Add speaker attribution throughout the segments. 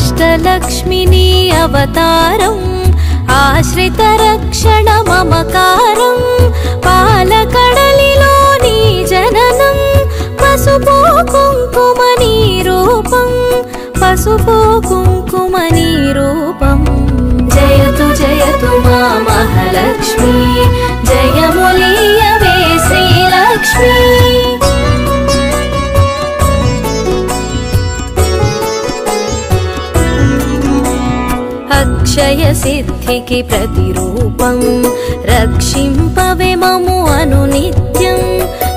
Speaker 1: అష్టలక్ష్మిని అవతారం ఆశ్రిత రక్షణ మమకారం పాలకడలిలో నీ జననం పసుపు కుంకుమ నీ రూపం పసుపు కుంకుమ నీ రూపం జయతు జయతు మా మహాలక్ష్మి జయములీయవే శ్రీలక్ష్మి అక్షయ సిద్ధికి ప్రతిరూపం రక్షింపవే మము అనునిత్యం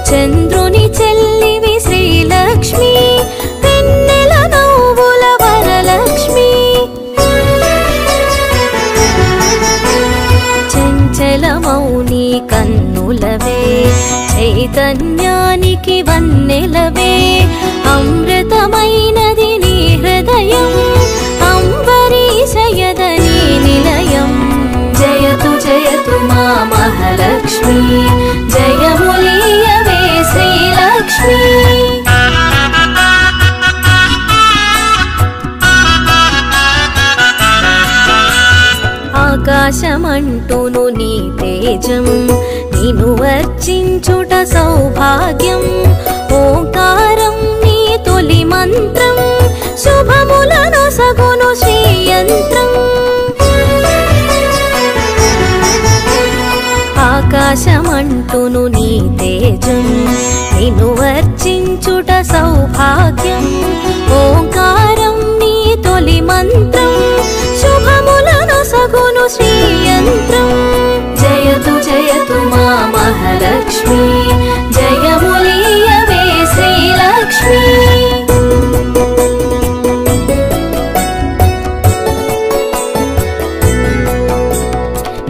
Speaker 1: చంద్రుని చెల్లివి శ్రీలక్ష్మి వెన్నెల నవ్వుల వరలక్ష్మి చంచలమౌని కన్నులవే చైతన్యానికి వన్నెలవే అమృతమైనది నీ హృదయం అంబరీషయదని నిలయం జయతు జయతు మా మహాలక్ష్మి జయములీయవే శ్రీలక్ష్మి ఆకాశమంటూను నీ తేజం నిన్ను వర్చించుట సౌభాగ్యం ఓంకారం నీ తొలి మంత్రం శుభములను సగును శ్రీయంత్రం ఆకాశమంటూను నీ తేజం నిన్ను వర్చించుట సౌభాగ్యం ఓంకారం నీ తొలి మంత్రం శుభములను సగును శ్రీయంత్రం జయతు జయతు మా మహాలక్ష్మి జయములీయవే శ్రీలక్ష్మి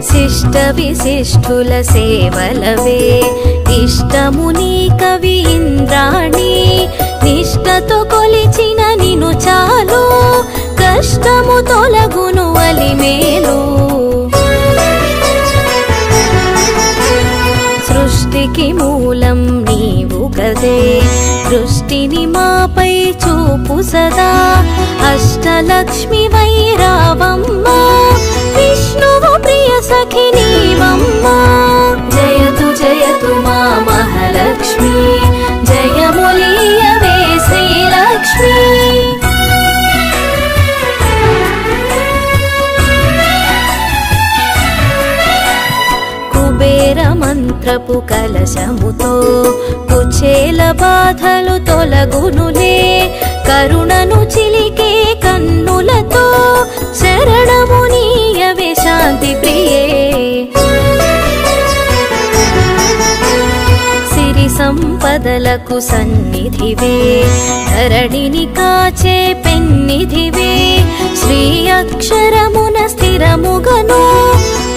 Speaker 1: శిష్ట విశిష్ఠుల సేవలవే ఇష్టముని కవి ఇంద్రాణి నిష్టతో కొలిచిన నిను చాలు కష్టము తొలగును అలిమేలు సృష్టికి మూలం నీవు గదే దృష్టిని మాపై చూపు సదా అష్టలక్ష్మి వైరావమ్మ విష్ణువు ప్రియ సఖి నీవమ్మ జయతు జయతు మా మహాలక్ష్మి జయములీయవే శ్రీలక్ష్మి కుబేర మంత్రపు కలశముతో కుచేల బాధలు తొలగునులే కరుణను చిలికే కన్నులతో శరణమునీయవే శాంతి ప్రియే సిరి సంపదలకు సన్నిధివే ధరణిని కాచే పెన్నిధివే శ్రీ అక్షరమున స్థిరముగను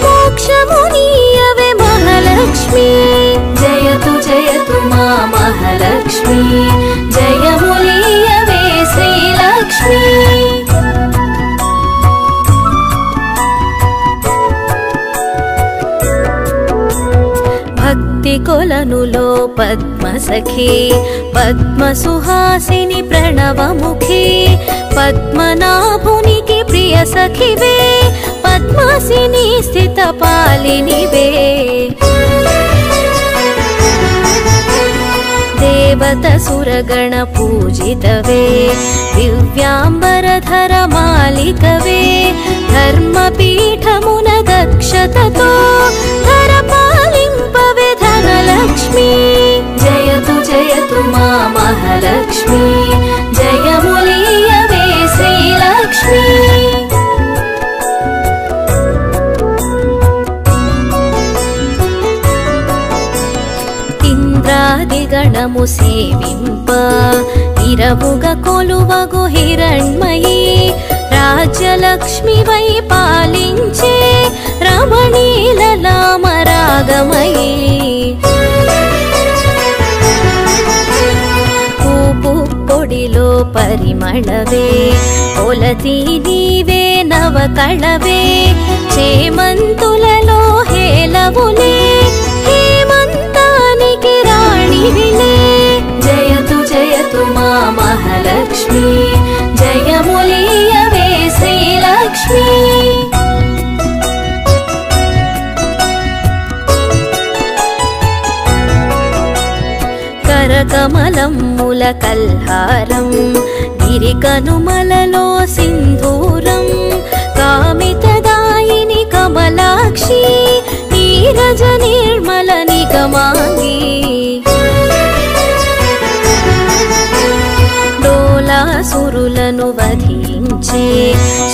Speaker 1: మోక్షమునీయవే మహాలక్ష్మి జయతు జయతు మా మహాలక్ష్మి జయములీయవే శ్రీలక్ష్మి భక్తి కొలనులో పద్మసఖి పద్మసుహాసిని ప్రణవముఖి పద్మనాభునికి ప్రియ సఖివే పద్మాసిని స్థిత పాలినివే దేవత సురగణ పూజితవే దివ్యాంబరధర మాలికవే ధర్మపీఠమున దక్షతతో ధర పాలింపవే ధనలక్ష్మి జయతు జయతు మా మహాలక్ష్మి జయములీయవే శ్రీలక్ష్మి ఇంద్రాదిగణము సేవింప ఇరవుగ కొలువగు హిరణ్మయీ రాజ్యలక్ష్మి వై పాలించే రమణీలలామరాగమయీ పూపు పొడిలో పరిమళవే పొలతి నీవే నవకళవే చేమంతులలో హేలవులే హేమంతానికి రాణివిలే జయతు జయతు మా మహాలక్ష్మి జయములీయవే కల్హారం గిరికనుమలలో సింధూరం కామితదాయిని కమలాక్షి నీరజ నిర్మల నిగమాంగి డోలాసురులను వధించే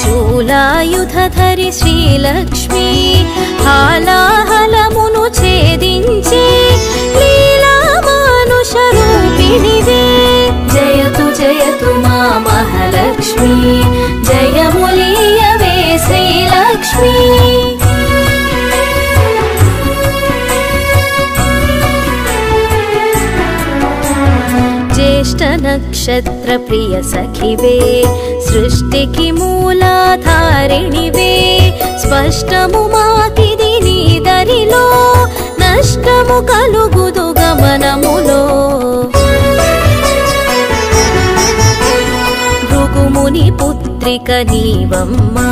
Speaker 1: శూలాయుధధరి శ్రీలక్ష్మి హాలాహలమును ఛేదించే లీలా మానుష రూపిణివే జయతు జయతు మా మహాలక్ష్మి జయములీయవే శ్రీలక్ష్మి జ్యేష్ఠ నక్షత్ర ప్రియ సఖివే సృష్టికి మూలాధారిణివే స్పష్టము మాకిది నీ దరిలో నష్టము కలుగుదు గమనములో భృగుముని పుత్రిక నీవమ్మా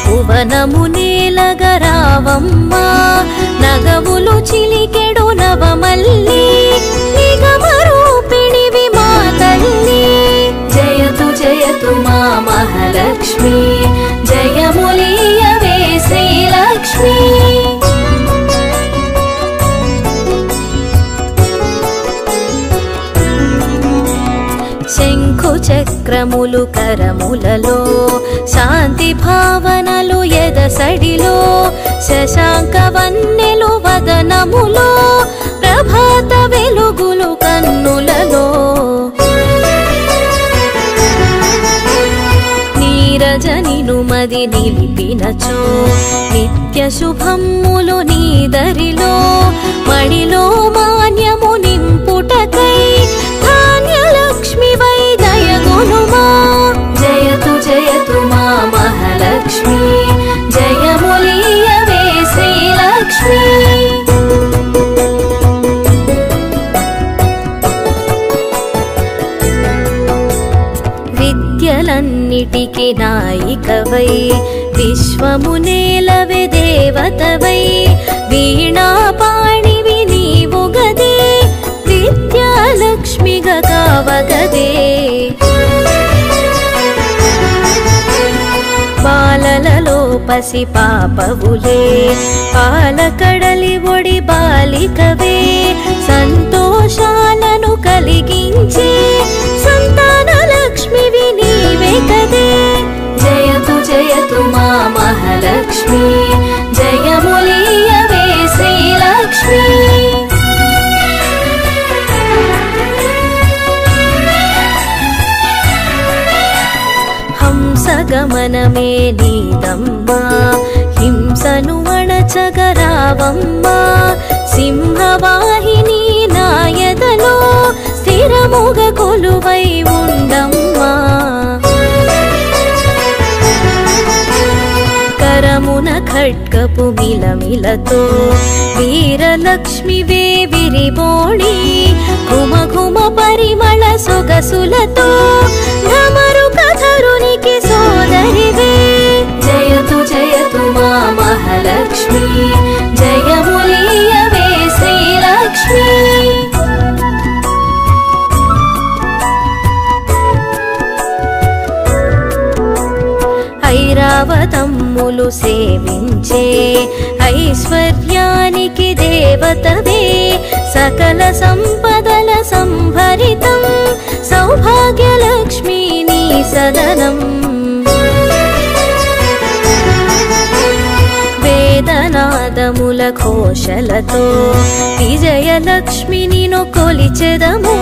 Speaker 1: భువనము నేలగరావమ్మా నగవులు చిలికెడు నవమల్లి నిగమరూపిణివి మా తల్లి జయతు జయతు మా మహాలక్ష్మి జయములీయవే శ్రీలక్ష్మి శంఖు చక్రములు కరములలో శాంతి భావనలు ఎదసడిలో శశాంక వన్నెలు వదనములో ప్రభాత వెలుగులు కన్నులలో నీరజనిను మది నిలిపినచో నిత్య శుభమ్ములు నీదరిలో మణిలో మాన్యము నింపుటకై ధాన్యలక్ష్మి వై దయగునుమా జయతు జయతు మా మహాలక్ష్మి జయములీయవే శ్రీలక్ష్మి విద్యలన్నిటికి నాయికవై విశ్వము నేలవే దేవతవై వీణాపాణివి నీవు గదే విద్యాలక్ష్మిగా కావగదే బాలలలో పసి పాపవులే పాలకడలి ఒడి బాలికవే సంతోషాలను కలిగించే సంతాన లక్ష్మివి నీవే కదే జయతు జయతు మా మహాలక్ష్మి జయములీయవే శ్రీలక్ష్మి హంసగమనమే నీదమ్మా హింసను అణచగరావమ్మా సింహవాహిని నాయదలో స్థిరముగ కొలువై ఉండమ్మా కరమున ఖడ్గపు మిలమిలతో వీరలక్ష్మివే విరిబోణి ఘుమ ఘుమ పరిమళ సొగసులతో ఢమరు కథరునికి సోదరివే జయతు జయతు మా మహాలక్ష్మి జయములీయవే శ్రీలక్ష్మి ఐరావతమ్ములు సేవించే ఐశ్వర్యానికి దేవతవే సకల సంపదల సంభరితం సౌభాగ్యలక్ష్మి నీ సదనం వేదనాదముల ఘోషలతో విజయలక్ష్మిని కొలిచెదము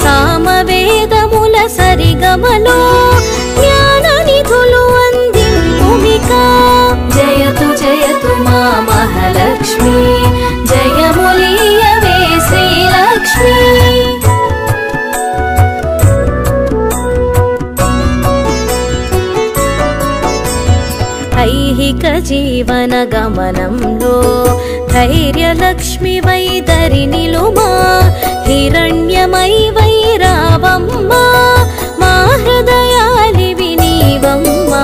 Speaker 1: సామవేదముల సరిగమలో జ్ఞాన నిధులు అందింపుమిక జయతు జయతు మా మహాలక్ష్మి జయములీయవే శ్రీలక్ష్మి ఐహిక జీవన గమనంలో ధైర్యలక్ష్మి వై దరినిలుమా హిరణ్యమై వై రావమ్మా మా హృదయాలివి నీవమ్మా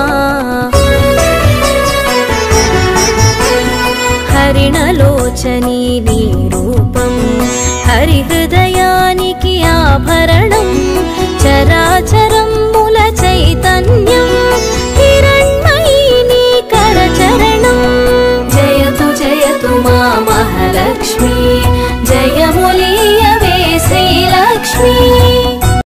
Speaker 1: హరిణ వరలోచనీ నీ రూపం హరిహృదయానికి ఆభరణం చరాచరం మూల చైతన్యం